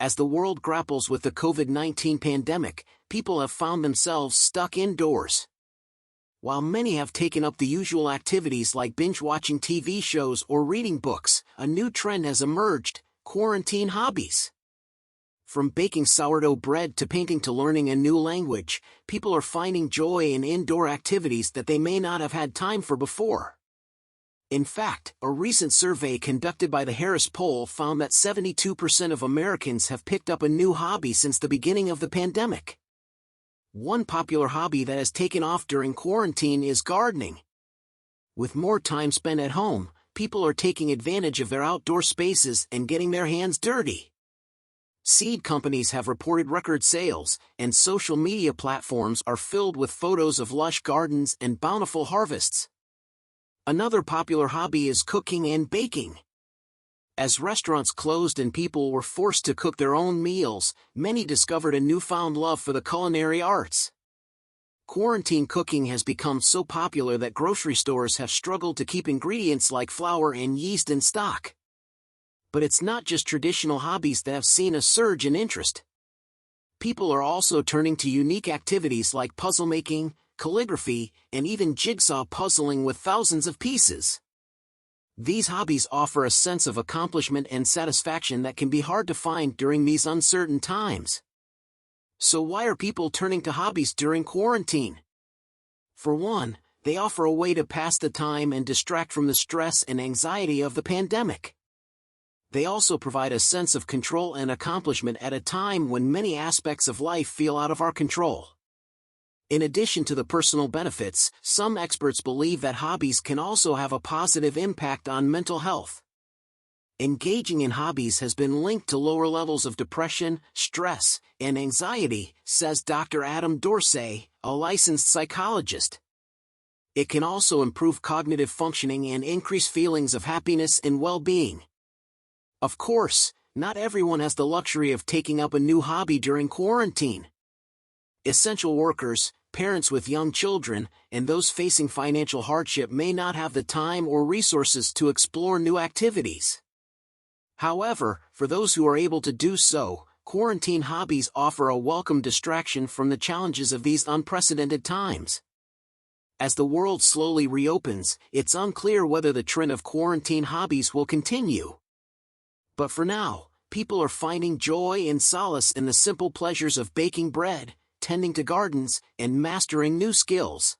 As the world grapples with the COVID-19 pandemic, people have found themselves stuck indoors. While many have taken up the usual activities like binge-watching TV shows or reading books, a new trend has emerged: quarantine hobbies. From baking sourdough bread to painting to learning a new language, people are finding joy in indoor activities that they may not have had time for before. In fact, a recent survey conducted by the Harris Poll found that 72% of Americans have picked up a new hobby since the beginning of the pandemic. One popular hobby that has taken off during quarantine is gardening. With more time spent at home, people are taking advantage of their outdoor spaces and getting their hands dirty. Seed companies have reported record sales, and social media platforms are filled with photos of lush gardens and bountiful harvests. Another popular hobby is cooking and baking. As restaurants closed and people were forced to cook their own meals, many discovered a newfound love for the culinary arts. Quarantine cooking has become so popular that grocery stores have struggled to keep ingredients like flour and yeast in stock. But it's not just traditional hobbies that have seen a surge in interest. People are also turning to unique activities like puzzle making, calligraphy, and even jigsaw puzzling with thousands of pieces. These hobbies offer a sense of accomplishment and satisfaction that can be hard to find during these uncertain times. So why are people turning to hobbies during quarantine? For one, they offer a way to pass the time and distract from the stress and anxiety of the pandemic. They also provide a sense of control and accomplishment at a time when many aspects of life feel out of our control. In addition to the personal benefits, some experts believe that hobbies can also have a positive impact on mental health. Engaging in hobbies has been linked to lower levels of depression, stress, and anxiety, says Dr. Adam Dorsey, a licensed psychologist. It can also improve cognitive functioning and increase feelings of happiness and well-being. Of course, not everyone has the luxury of taking up a new hobby during quarantine. Essential workers, parents with young children, and those facing financial hardship may not have the time or resources to explore new activities. However, for those who are able to do so, quarantine hobbies offer a welcome distraction from the challenges of these unprecedented times. As the world slowly reopens, it's unclear whether the trend of quarantine hobbies will continue. But for now, people are finding joy and solace in the simple pleasures of baking bread, tending to gardens, and mastering new skills.